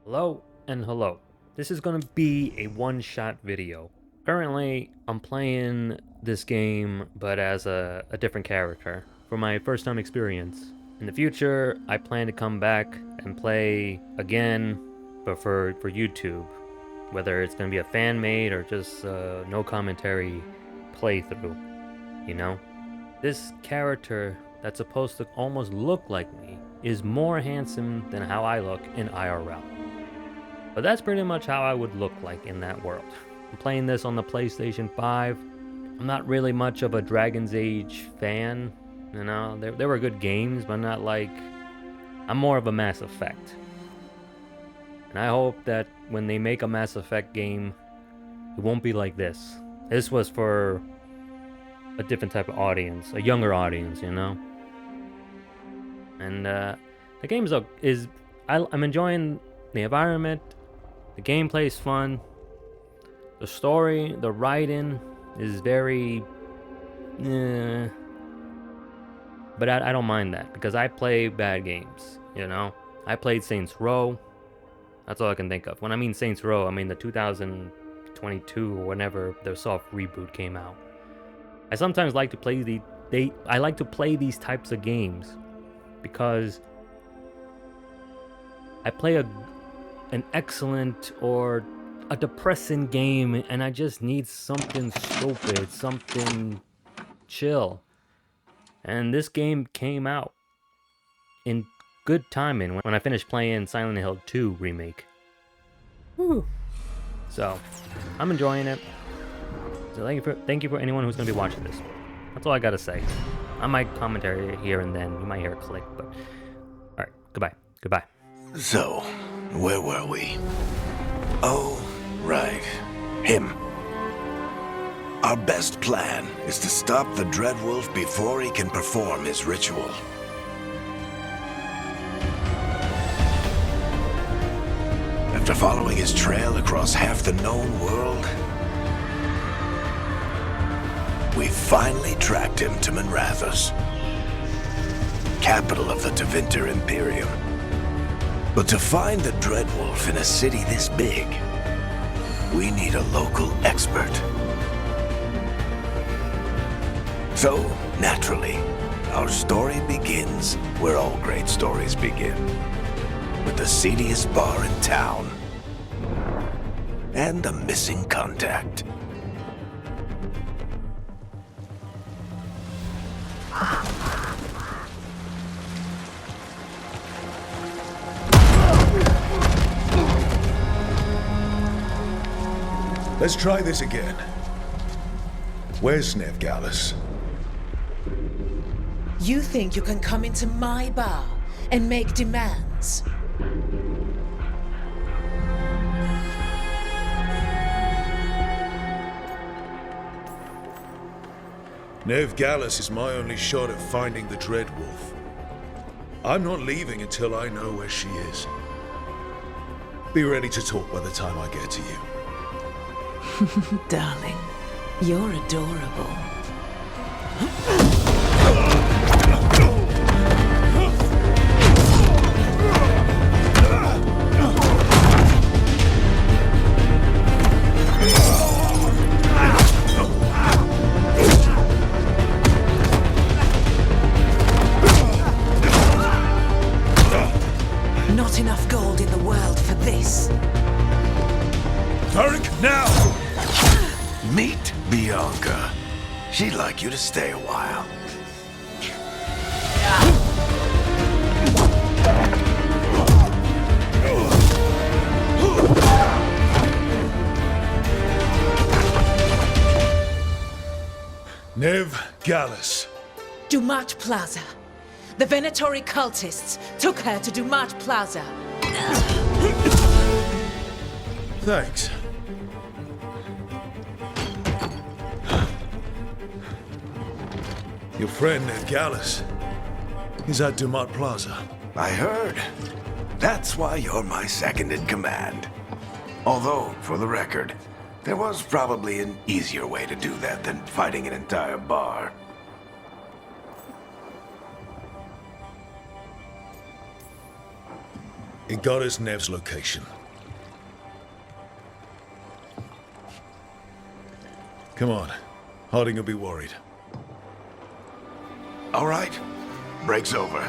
Hello and hello. This is gonna be a one-shot video. Currently, I'm playing this game, but as a different character for my first time experience. In the future, I plan to come back and play again, but for YouTube. Whether it's gonna be a fan-made or just no commentary playthrough, you know? This character that's supposed to almost look like me is more handsome than how I look in IRL. But that's pretty much how I would look like in that world. I'm playing this on the PlayStation 5. I'm not really much of a Dragon's Age fan. You know, there were good games, but not like... I'm more of a Mass Effect. And I hope that when they make a Mass Effect game, it won't be like this. This was for a different type of audience, a younger audience, you know? And the game is I'm enjoying the environment. The gameplay is fun. The story, the writing is very... But I don't mind that, because I play bad games, you know? I played Saints Row. That's all I can think of. When I mean Saints Row, I mean the 2022 or whenever the soft reboot came out. I sometimes like to play I like to play these types of games because I play an excellent or a depressing game and I just need something stupid, something chill. And this game came out in good timing when I finished playing Silent Hill 2 Remake. Woo. So, I'm enjoying it. So thank you for anyone who's going to be watching this. That's all I gotta say. I might commentary here and then. You might hear a click, but... Alright, goodbye. Goodbye. So, where were we? Oh, right. Him. Our best plan is to stop the Dreadwolf before he can perform his ritual. After following his trail across half the known world, we finally tracked him to Manrathus, capital of the Tevinter Imperium. But to find the Dreadwolf in a city this big, we need a local expert. So, naturally, our story begins where all great stories begin, with the seediest bar in town and a missing contact. Let's try this again. Where's Veilguard? You think you can come into my bar and make demands? Veilguard is my only shot at finding the Dreadwolf. I'm not leaving until I know where she is. Be ready to talk by the time I get to you. Darling, you're adorable. Not enough gold in the world for this. Tarek, now! Meet Bianca. She'd like you to stay a while. Veilguard. Dumat Plaza. The Venatori cultists took her to Dumat Plaza. Thanks. Your friend Veilguard is at Dumat Plaza. I heard. That's why you're my second in command. Although, for the record, there was probably an easier way to do that than fighting an entire bar. It got us Nev's location. Come on. Harding will be worried. All right. Break's over.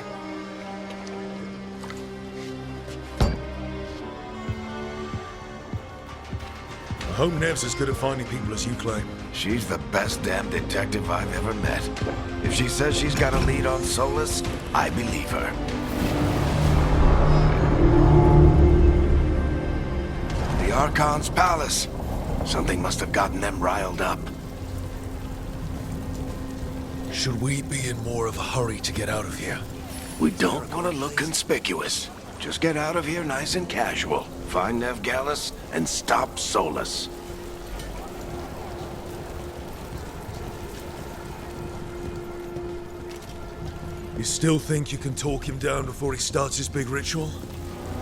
I hope Nev's as good at finding people as you claim. She's the best damn detective I've ever met. If she says she's got a lead on Solus, I believe her. The Archon's palace. Something must have gotten them riled up. Should we be in more of a hurry to get out of here? We don't want to look conspicuous. Just get out of here nice and casual. Find Nev Gallus and stop Solus. You still think you can talk him down before he starts his big ritual?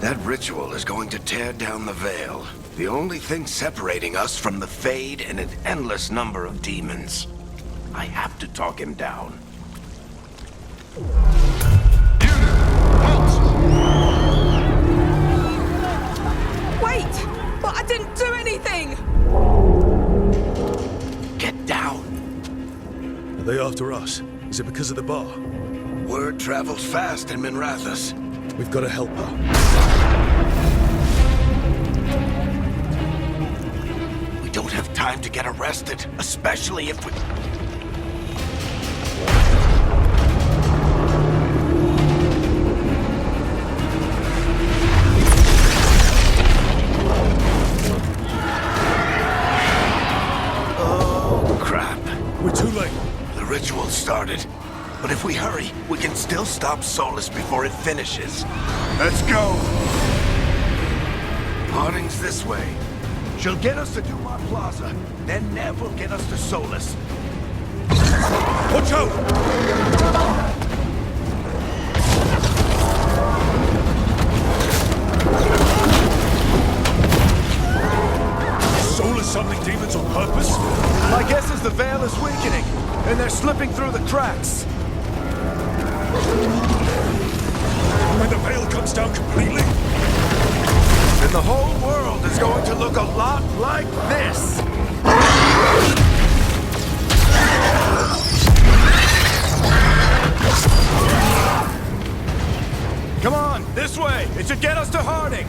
That ritual is going to tear down the Veil. The only thing separating us from the Fade and an endless number of demons. I have to talk him down. Wait! But I didn't do anything! Get down. Are they after us? Is it because of the bar? Word travels fast in Minrathous. We've got to help her. We don't have time to get arrested, especially if we... Oh, crap. We're too late. The ritual started. But if we hurry, we can still stop Solus before it finishes. Let's go! Harding's this way. She'll get us to Dumont Plaza. Then Nev will get us to Solus. Watch out! Solus summoning demons on purpose? My guess is the Veil is weakening, and they're slipping through the cracks. When the Veil comes down completely? And the whole world is going to look a lot like this. Come on, this way. It should get us to Harding.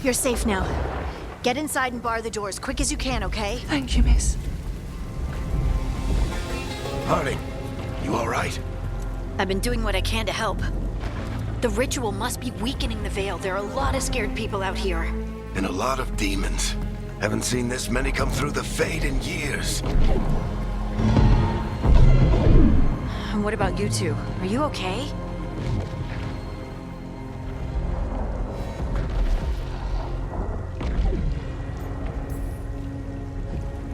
You're safe now. Get inside and bar the doors quick as you can, okay? Thank you, miss. Harding, you all right? I've been doing what I can to help. The ritual must be weakening the Veil. There are a lot of scared people out here. And a lot of demons. Haven't seen this many come through the Fade in years. And what about you two? Are you okay?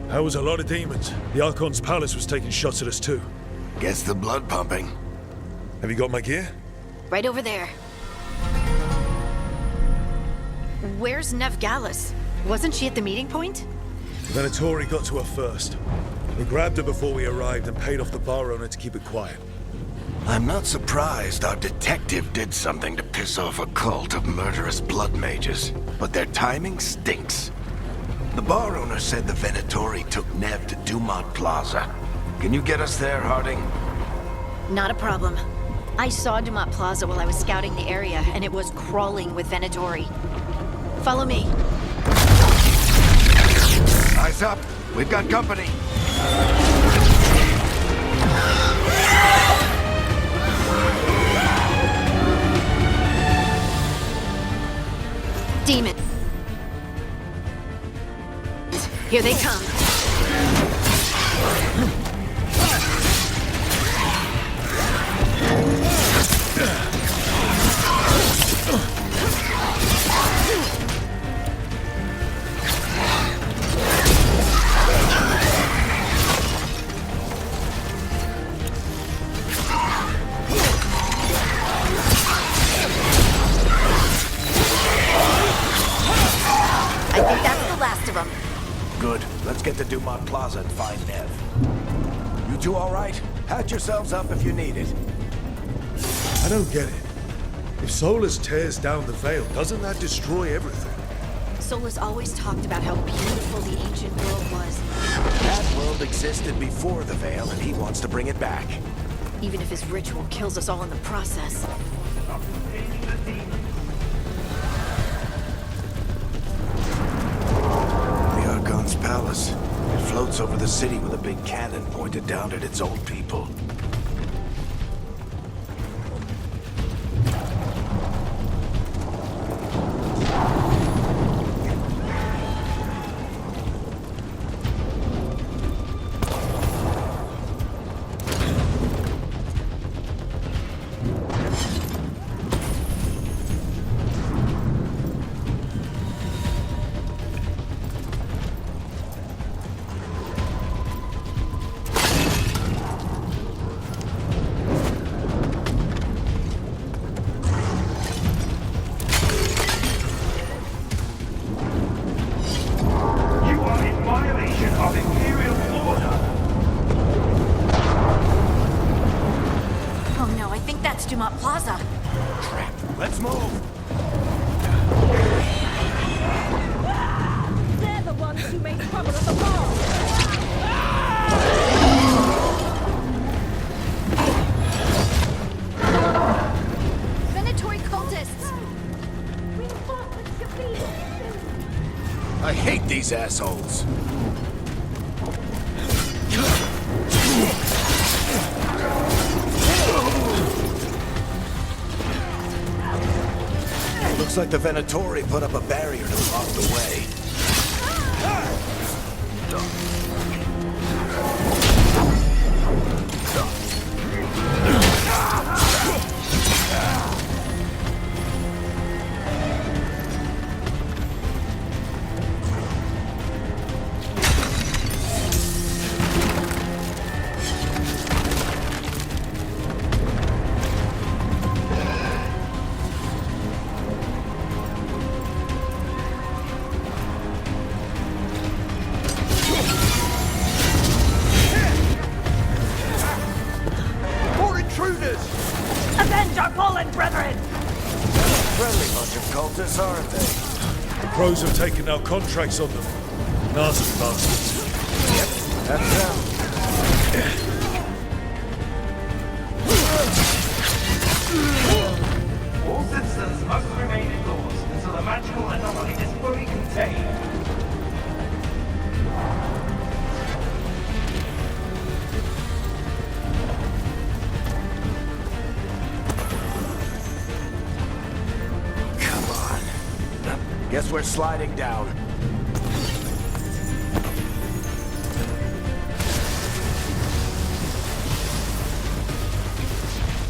That was a lot of demons. The Archon's palace was taking shots at us too. Gets the blood pumping. Have you got my gear? Right over there. Where's Nev Gallus? Wasn't she at the meeting point? The Venatori got to her first. We grabbed her before we arrived and paid off the bar owner to keep it quiet. I'm not surprised our detective did something to piss off a cult of murderous blood mages, but their timing stinks. The bar owner said the Venatori took Nev to Dumont Plaza. Can you get us there, Harding? Not a problem. I saw Dumont Plaza while I was scouting the area, and it was crawling with Venatori. Follow me. Eyes up. We've got company. Demon. Here they come. Let's get to Dumont Plaza and find Nev. You two all right? Patch yourselves up if you need it. I don't get it. If Solus tears down the Veil, doesn't that destroy everything? Solus always talked about how beautiful the ancient world was, That world existed before the Veil, and he wants to bring it back. even if his ritual kills us all in the process. The Archon's palace. It floats over the city with a big cannon pointed down at its old people. Oh no, I think that's Dumont Plaza. Crap. Let's move! They're the ones who made trouble at the bar. Venatori cultists! I hate these assholes. Looks like the Venatori put up a barrier to block the way. Avenge our fallen brethren! Friendly bunch of cultists, aren't they? The Crows have taken our contracts on them. Nasty bastards. That's them. All citizens must remain indoors until the magical anomaly is fully contained. Come on. Guess we're sliding down.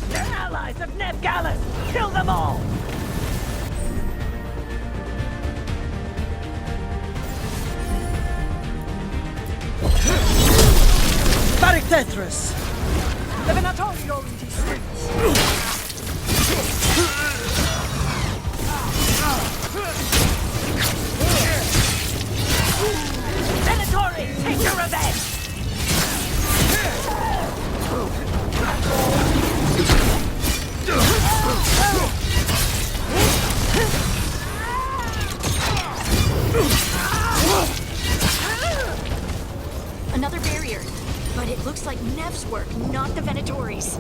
They're allies of Nev Gallus! Kill them all! Barictethras! The Venatori are in these streets! Venatori, take your revenge! Another barrier. But it looks like Nev's work, not the Venatori's.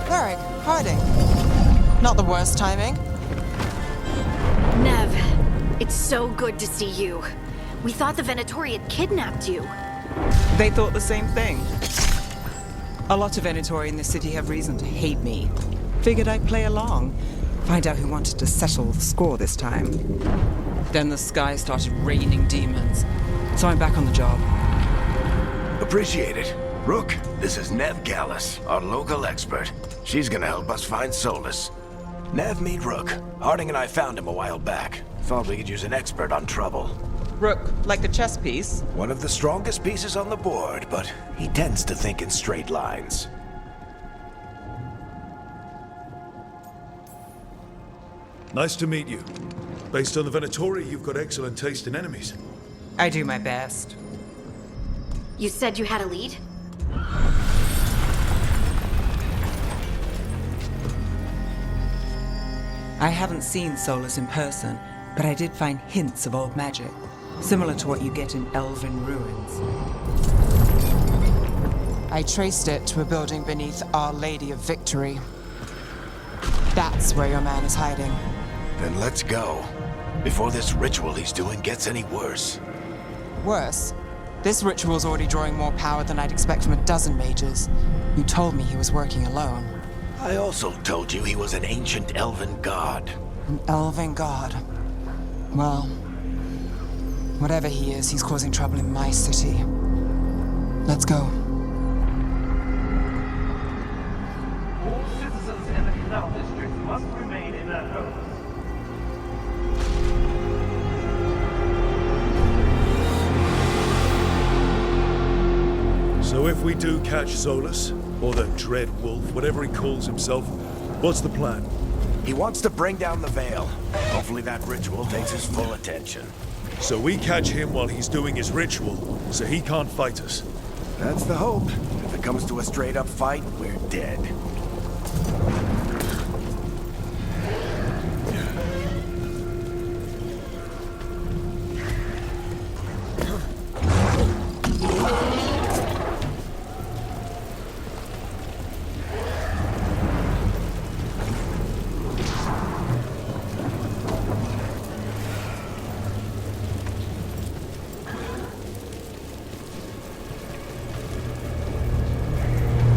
Varric, Harding. Not the worst timing. Nev, it's so good to see you. We thought the Venatori had kidnapped you. They thought the same thing. A lot of Venatori in this city have reason to hate me. Figured I'd play along. Find out who wanted to settle the score this time. Then the sky started raining demons. So I'm back on the job. Appreciate it. Rook, this is Nev Gallus, our local expert. She's gonna help us find Solus. Nev, meet Rook. Harding and I found him a while back. Thought we could use an expert on trouble. Rook, like a chess piece? One of the strongest pieces on the board, but he tends to think in straight lines. Nice to meet you. Based on the Venatori, you've got excellent taste in enemies. I do my best. You said you had a lead? I haven't seen Solus in person, but I did find hints of old magic, similar to what you get in elven ruins. I traced it to a building beneath Our Lady of Victory. That's where your man is hiding. Then let's go, before this ritual he's doing gets any worse. Worse, this ritual's already drawing more power than I'd expect from a dozen mages. You told me he was working alone. I also told you he was an ancient elven god. An elven god. Well, whatever he is, he's causing trouble in my city. Let's go. All citizens in the Canal District must remain in their homes. So if we do catch Solus, or the Dread Wolf, whatever he calls himself, what's the plan? He wants to bring down the Veil. Hopefully that ritual takes his full attention. So we catch him while he's doing his ritual, so he can't fight us. That's the hope. If it comes to a straight-up fight, we're dead.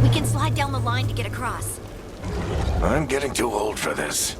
We can slide down the line to get across. I'm getting too old for this.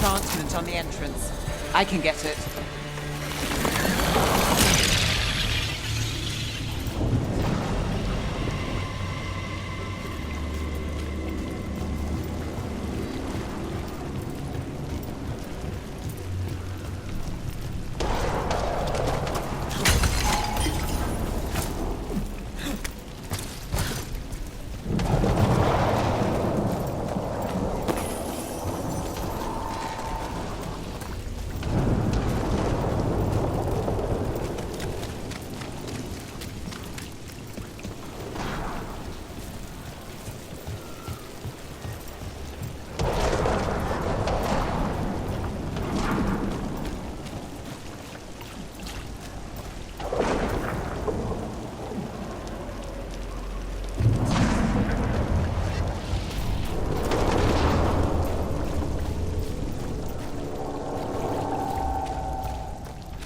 Enchantment on the entrance. I can get it.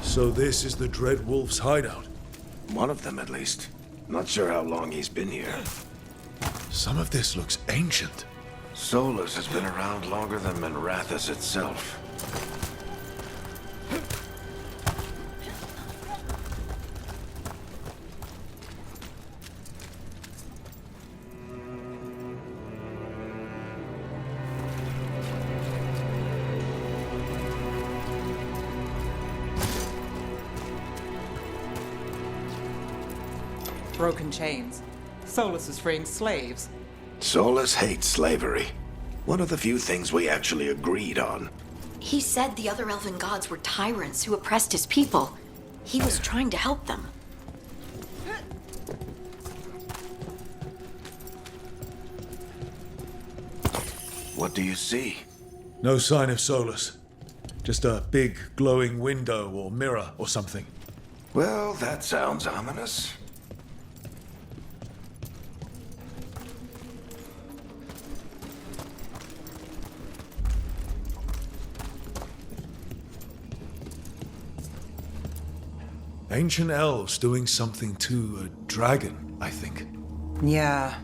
So this is the Dread Wolf's hideout. One of them, at least. Not sure how long he's been here. Some of this looks ancient. Solus has been around longer than Manrathus itself. broken chains. Solus is freeing slaves. Solus hates slavery. One of the few things we actually agreed on. He said the other elven gods were tyrants who oppressed his people. He was trying to help them. What do you see? No sign of Solus. Just a big glowing window or mirror or something. Well, that sounds ominous. Ancient elves doing something to a dragon, I think. Yeah.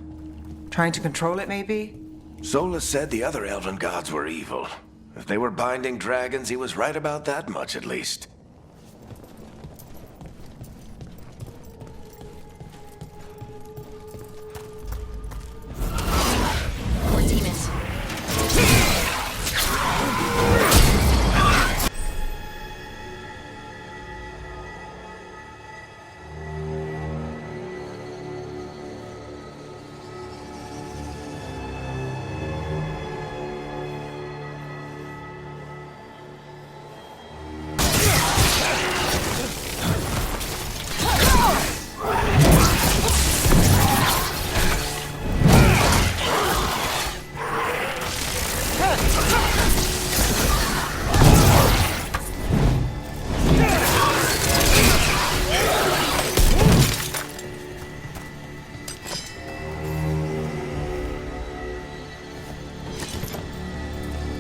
Trying to control it, maybe? Solus said the other elven gods were evil. If they were binding dragons, he was right about that much at least. More demons.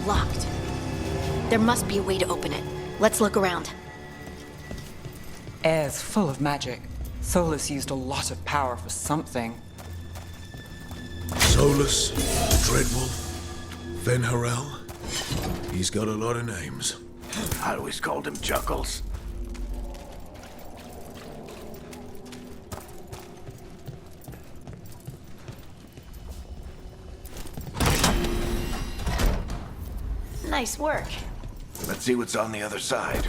Locked. There must be a way to open it. Let's look around. Air's full of magic. Solus used a lot of power for something. Solus, Dreadwolf, Venharel. He's got a lot of names. I always called him Chuckles. Nice work. Let's see what's on the other side.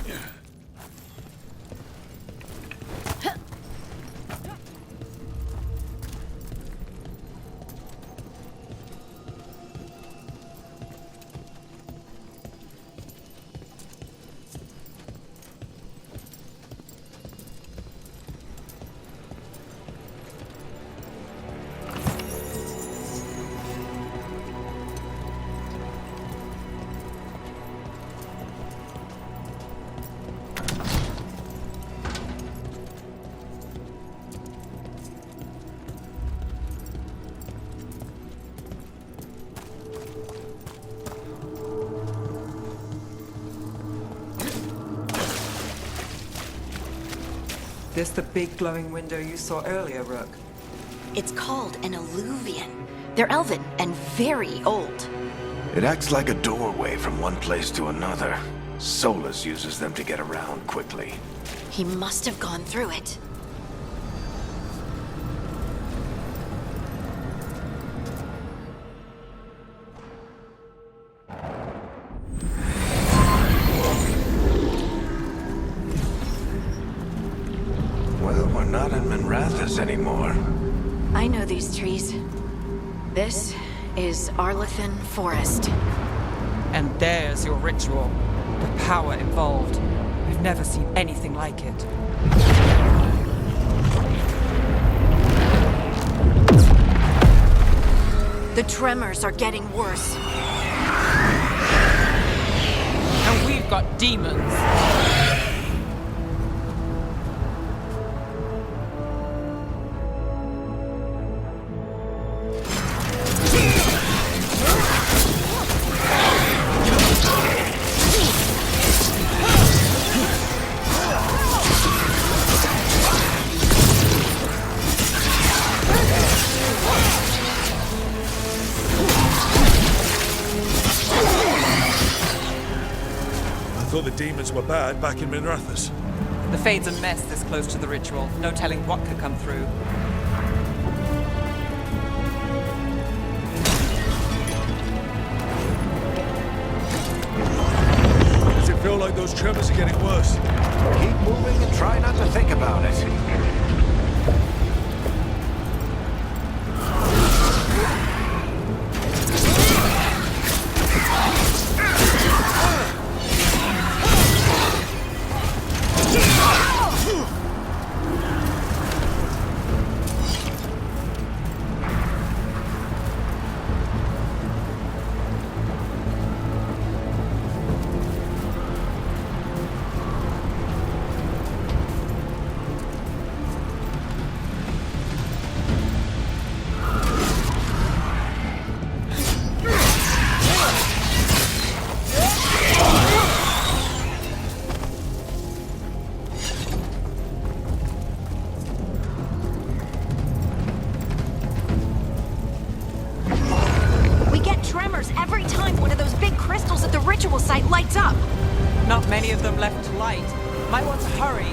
This the big glowing window you saw earlier, Rook? It's called an alluvian. They're elven and very old. It acts like a doorway from one place to another. Solus uses them to get around quickly. He must have gone through it. Well, we're not in Minrathous anymore. I know these trees. This is Arlethan Forest. And there's your ritual. The power involved. We've never seen anything like it. The tremors are getting worse. And we've got demons. I thought the demons were bad back in Minrathous. The Fade's a mess this close to the ritual. No telling what could come through. Does it feel like those tremors are getting worse? Keep moving and try not to think about it. lit up. Not many of them left to light. Might want to hurry.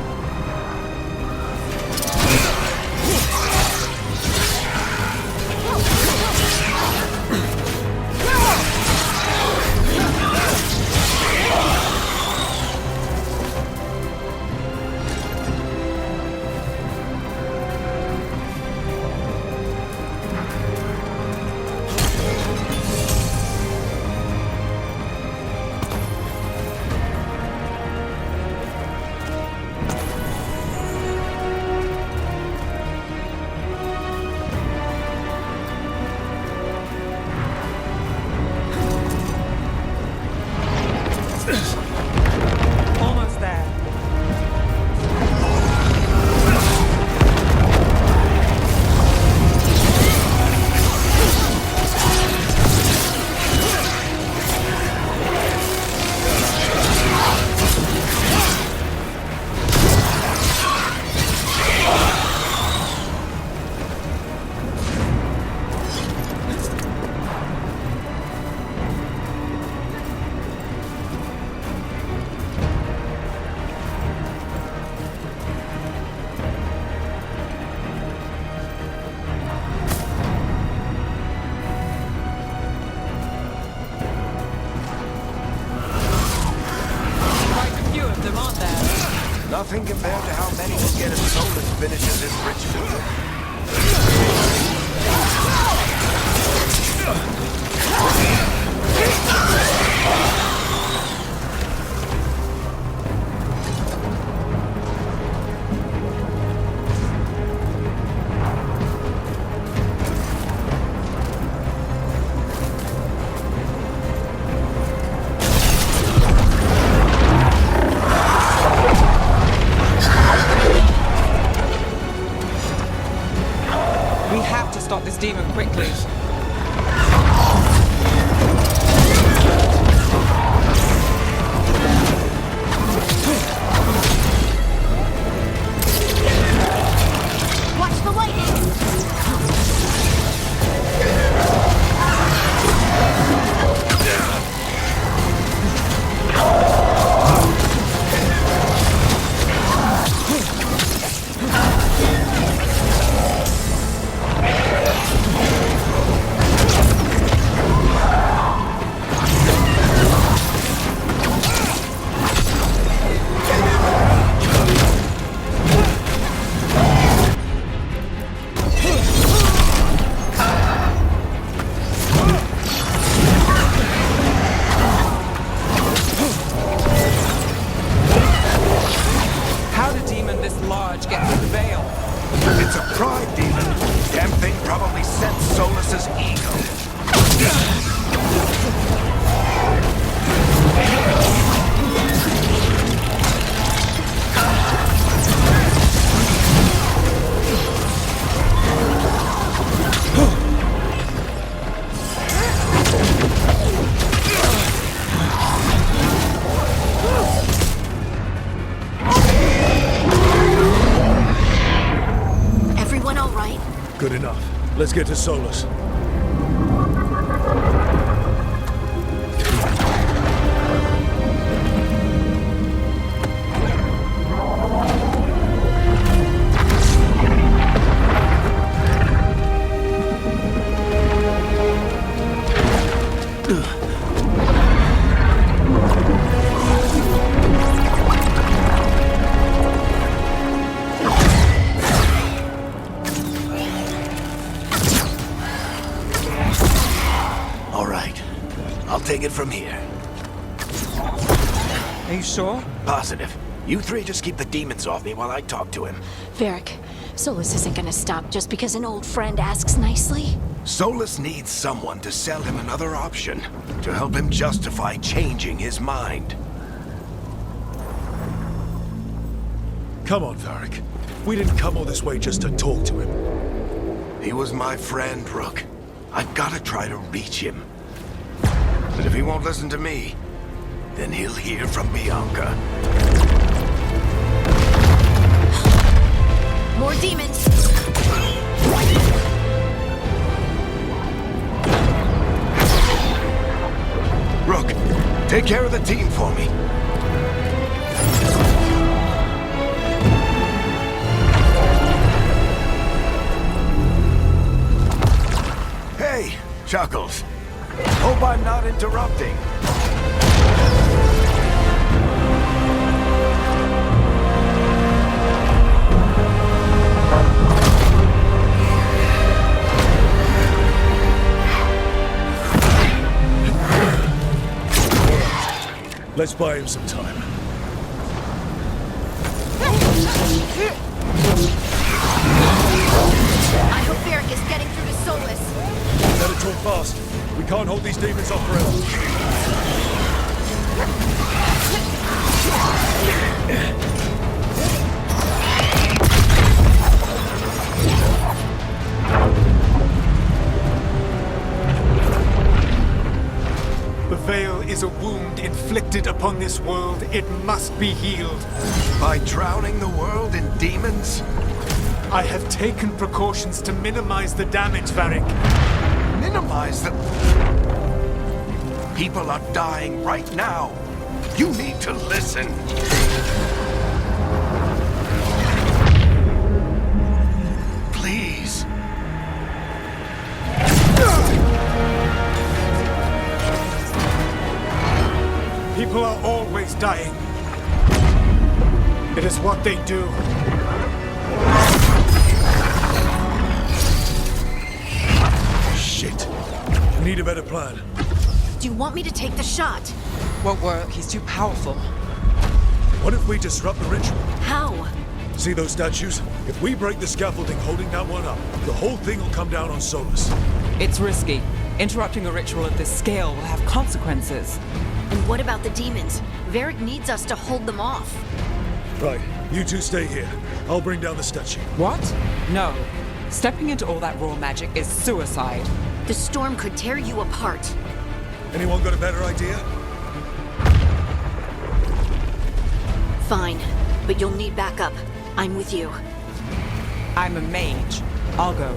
Almost there. Quite a few of them, aren't there? Nothing compared to how many will get if Solus finishes his ritual. We have to stop this demon quickly. Watch the lightning! How did a demon this large get through the veil? It's a pride demon. Damn thing probably sensed Solus's ego. Everyone all right? Good enough. Let's get to Solus. All right. I'll take it from here. Are you sure? Positive. You three just keep the demons off me while I talk to him. Varric, Solus isn't gonna stop just because an old friend asks nicely. Solus needs someone to sell him another option, to help him justify changing his mind. Come on, Varric. We didn't come all this way just to talk to him. He was my friend, Rook. I've gotta try to reach him. But if he won't listen to me, then he'll hear from Bianca. More demons! Rook, Take care of the team for me. Hey, Chuckles. Hope I'm not interrupting. Let's buy him some time. I hope Varric is getting through to Solus. Better talk fast. We can't hold these demons off forever. The Veil is a wound inflicted upon this world. It must be healed. By drowning the world in demons? I have taken precautions to minimize the damage, Varric. Minimize the... People are dying right now. You need to listen. Please. People are always dying. It is what they do. Shit. I need a better plan. Do you want me to take the shot? Won't work. He's too powerful. What if we disrupt the ritual? How? See those statues? If we break the scaffolding holding that one up, the whole thing will come down on Solus. It's risky. Interrupting a ritual of this scale will have consequences. And what about the demons? Varric needs us to hold them off. Right, you two stay here. I'll bring down the statue. What? No. Stepping into all that raw magic is suicide. The storm could tear you apart. Anyone got a better idea? Fine, but you'll need backup. I'm with you. I'm a mage. I'll go.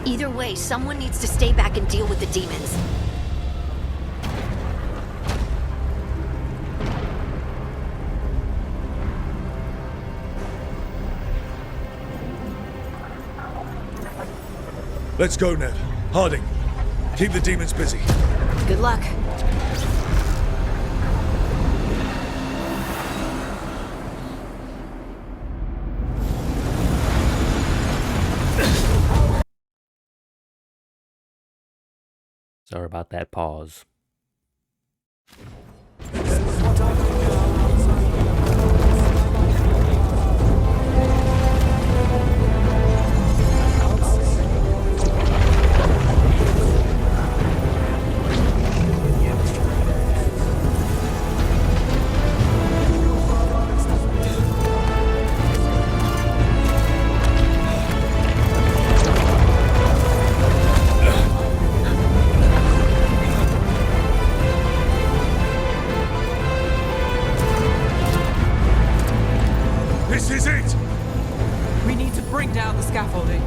Either way, someone needs to stay back and deal with the demons. Let's go, Ned. Harding, keep the demons busy. Good luck. Sorry about that pause. This is it! We need to bring down the scaffolding.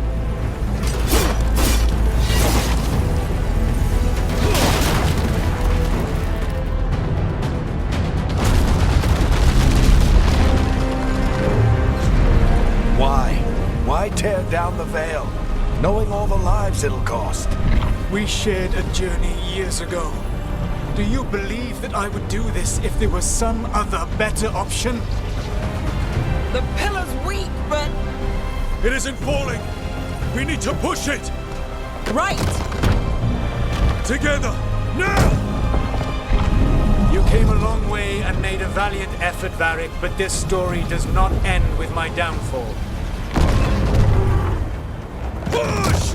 Why? Why tear down the Veil? Knowing all the lives it'll cost. We shared a journey years ago. Do you believe that I would do this if there was some other better option? The pillar's weak, but... It isn't falling! We need to push it! Right! Together! Now! You came a long way and made a valiant effort, Varric, but this story does not end with my downfall. Push!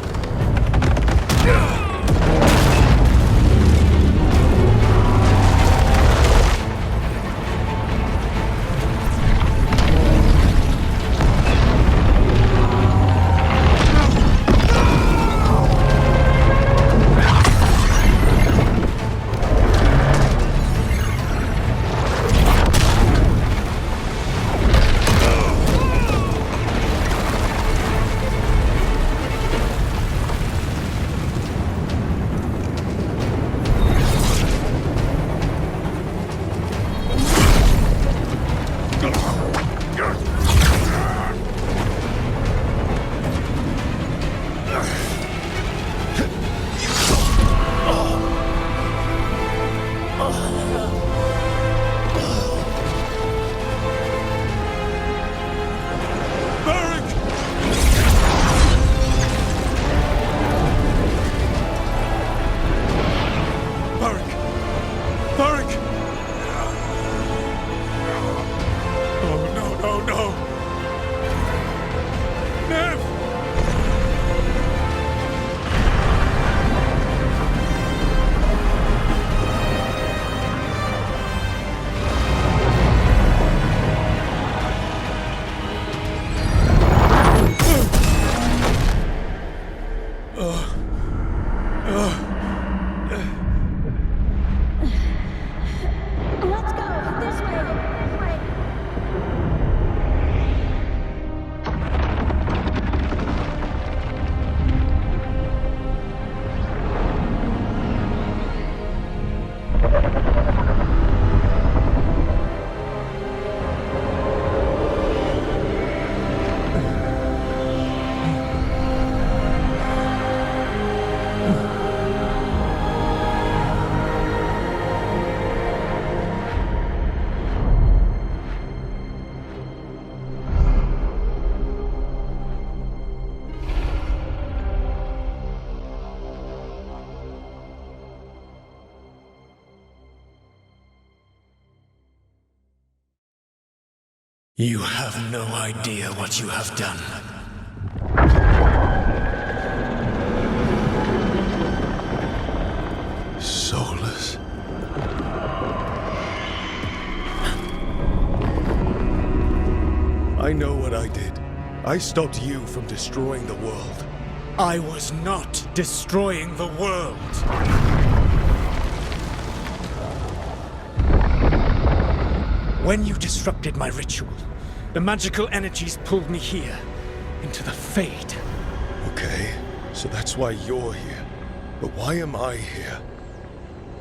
Let's go! This way! This way! You have no idea what you have done. Soulless. I know what I did. I stopped you from destroying the world. I was not destroying the world. When you disrupted my ritual, the magical energies pulled me here, into the Fade. Okay, so that's why you're here. But why am I here?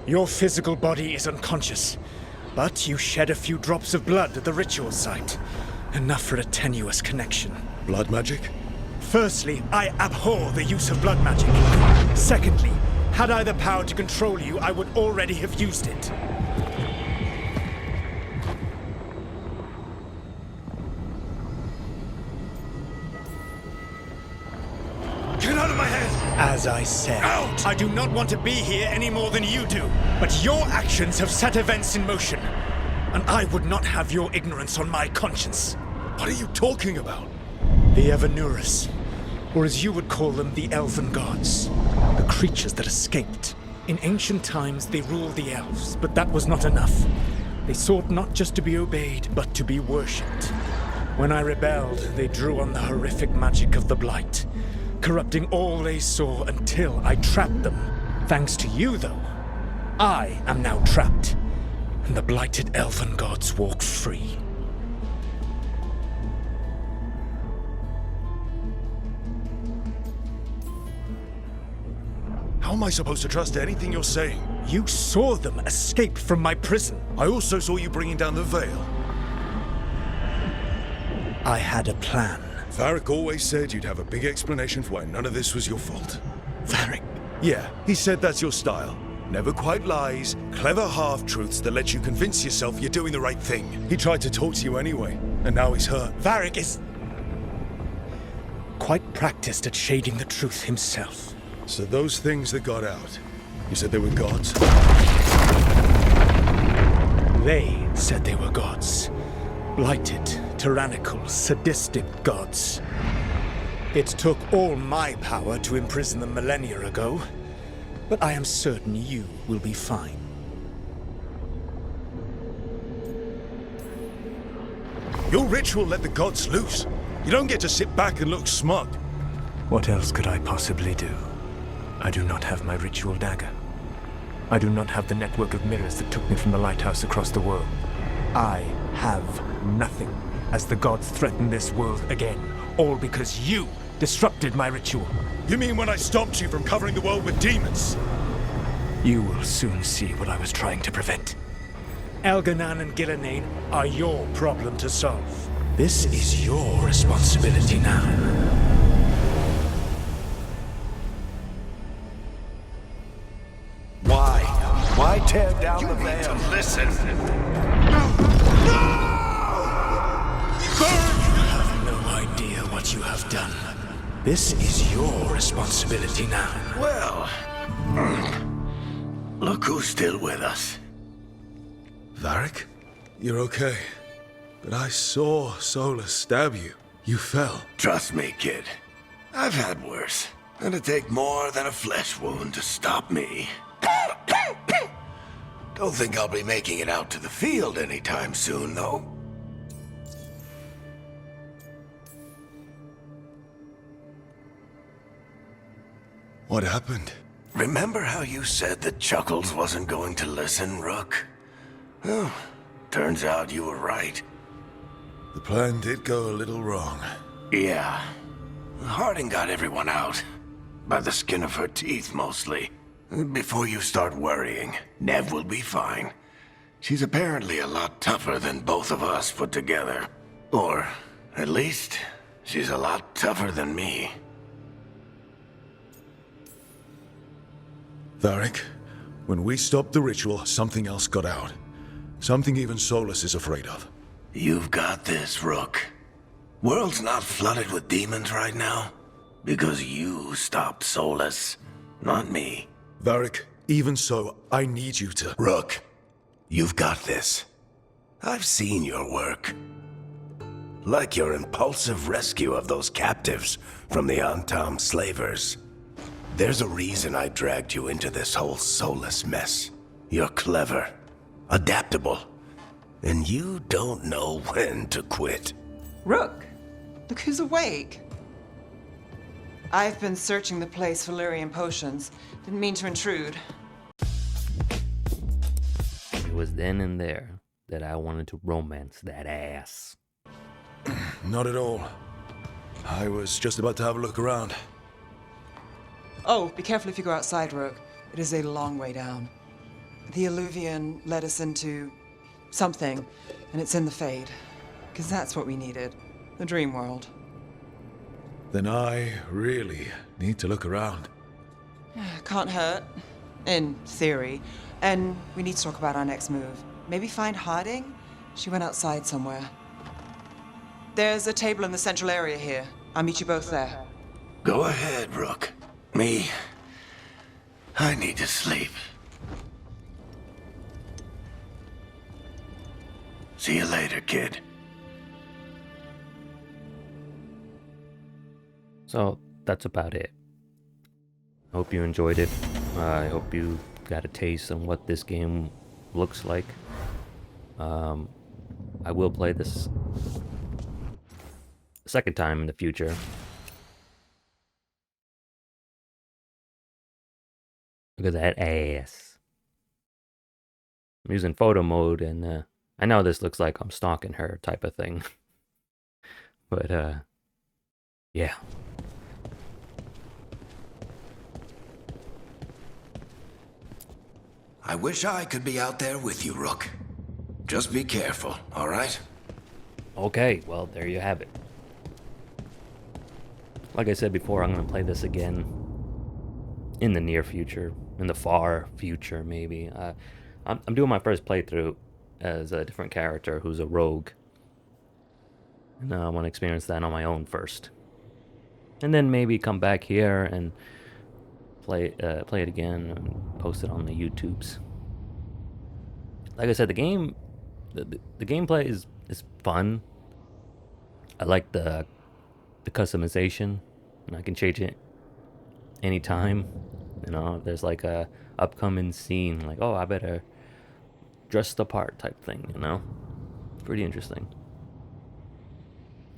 Your physical body is unconscious, but you shed a few drops of blood at the ritual site. Enough for a tenuous connection. Blood magic? Firstly, I abhor the use of blood magic. Secondly, had I the power to control you, I would already have used it. Get out of my head! As I said, Out! I do not want to be here any more than you do. But your actions have set events in motion. And I would not have your ignorance on my conscience. What are you talking about? The Evanurus, or as you would call them, the Elven Gods. The creatures that escaped. In ancient times, they ruled the elves, but that was not enough. They sought not just to be obeyed, but to be worshipped. When I rebelled, they drew on the horrific magic of the Blight, corrupting all they saw until I trapped them. Thanks to you, though, I am now trapped, and the blighted Elven Gods walk free. How am I supposed to trust anything you're saying? You saw them escape from my prison. I also saw you bringing down the veil. I had a plan. Varric always said you'd have a big explanation for why none of this was your fault. Varric? Yeah, he said that's your style. Never quite lies, clever half-truths that let you convince yourself you're doing the right thing. He tried to talk to you anyway, and now he's hurt. Varric is quite practiced at shading the truth himself. So those things that got out, you said they were gods? They said they were gods. Blighted, tyrannical, sadistic gods. It took all my power to imprison them millennia ago, but I am certain you will be fine. Your ritual let the gods loose. You don't get to sit back and look smug. What else could I possibly do? I do not have my ritual dagger. I do not have the network of mirrors that took me from the lighthouse across the world. I have nothing, as the gods threaten this world again, all because you disrupted my ritual. You mean when I stopped you from covering the world with demons? You will soon see what I was trying to prevent. Elganan and Gillenane are your problem to solve. This is your responsibility now. Why? Why tear down the veil? Listen. You have no idea what you have done. This is your responsibility now. Well, look who's still with us. Varric? You're okay. But I saw Solus stab you. You fell. Trust me, kid. I've had worse. It'd take more than a flesh wound to stop me. Don't think I'll be making it out to the field anytime soon, though. What happened? Remember how you said that Chuckles wasn't going to listen, Rook? Well, turns out you were right. The plan did go a little wrong. Yeah. Harding got everyone out. By the skin of her teeth, mostly. Before you start worrying, Nev will be fine. She's apparently a lot tougher than both of us put together. Or, at least, she's a lot tougher than me. Varric, when we stopped the ritual, something else got out. Something even Solus is afraid of. You've got this, Rook. World's not flooded with demons right now. Because you stopped Solus, not me. Varric, even so, I need you to... Rook, you've got this. I've seen your work. Like your impulsive rescue of those captives from the Antam slavers. There's a reason I dragged you into this whole Solus mess. You're clever, adaptable, and you don't know when to quit. Rook, look who's awake. I've been searching the place for Lyrian potions. Didn't mean to intrude. It was then and there that I wanted to romance that ass. Not at all. I was just about to have a look around. Oh, be careful if you go outside, Rook. It is a long way down. The Alluvian led us into something, and it's in the Fade. Because that's what we needed. The dream world. Then I really need to look around. Can't hurt. In theory. And we need to talk about our next move. Maybe find Harding? She went outside somewhere. There's a table in the central area here. I'll meet you both there. Go ahead, Rook. Me, I need to sleep. See you later, kid. So that's about it. I hope you enjoyed it. I hope you got a taste on what this game looks like. I will play this a second time in the future. Look at that ass. I'm using photo mode, and I know this looks like I'm stalking her type of thing. But, yeah. I wish I could be out there with you, Rook. Just be careful, all right? Okay, well, there you have it. Like I said before, I'm going to play this again in the near future, in the far future, maybe. I'm doing my first playthrough as a different character who's a rogue. And I want to experience that on my own first. And then maybe come back here and play it again and post it on the YouTubes. Like I said, the game, the gameplay is fun. I like the customization, and I can change it anytime. You know, if there's like a upcoming scene, like, oh, I better dress the part type thing, you know? Pretty interesting.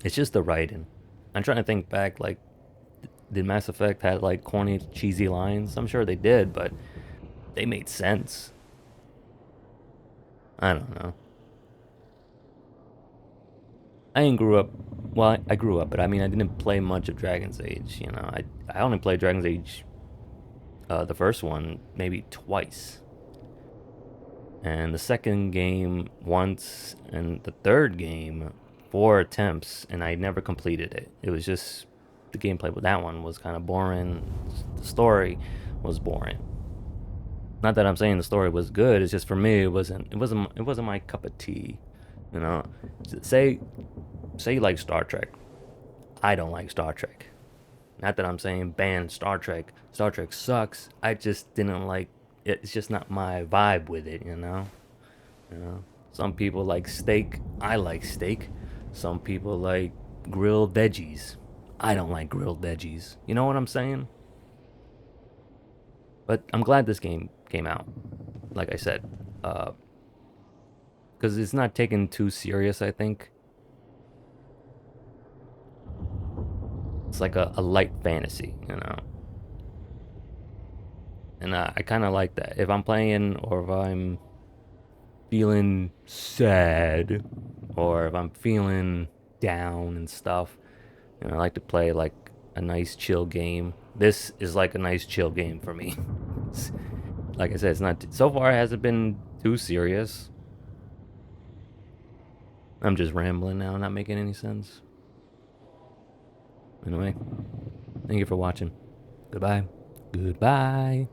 It's just the writing. I'm trying to think back, like, did Mass Effect have like corny, cheesy lines? I'm sure they did, but they made sense. I don't know. I didn't grew up. Well, I grew up, but I mean, I didn't play much of Dragon's Age. You know, I only played Dragon's Age, the first one, maybe twice. And the second game once, and the third game 4 attempts, and I never completed it. It was just the gameplay with that one was kind of boring. The story was boring. Not that I'm saying the story was good. It's just for me, it wasn't my cup of tea. You know, say you like Star Trek. I don't like Star Trek. Not that I'm saying ban Star Trek. Star Trek sucks. I just didn't like it. It's just not my vibe with it, you know? You know? Some people like steak. I like steak. Some people like grilled veggies. I don't like grilled veggies. You know what I'm saying? But I'm glad this game came out. Like I said. Because it's not taken too serious, I think. It's like a light fantasy, you know? And I kind of like that. If I'm playing, or if I'm feeling sad, or if I'm feeling down and stuff, you know, I like to play like a nice chill game. This is like a nice chill game for me. Like I said, it's not, so far it hasn't been too serious. I'm just rambling now, not making any sense. Anyway, thank you for watching. Goodbye. Goodbye.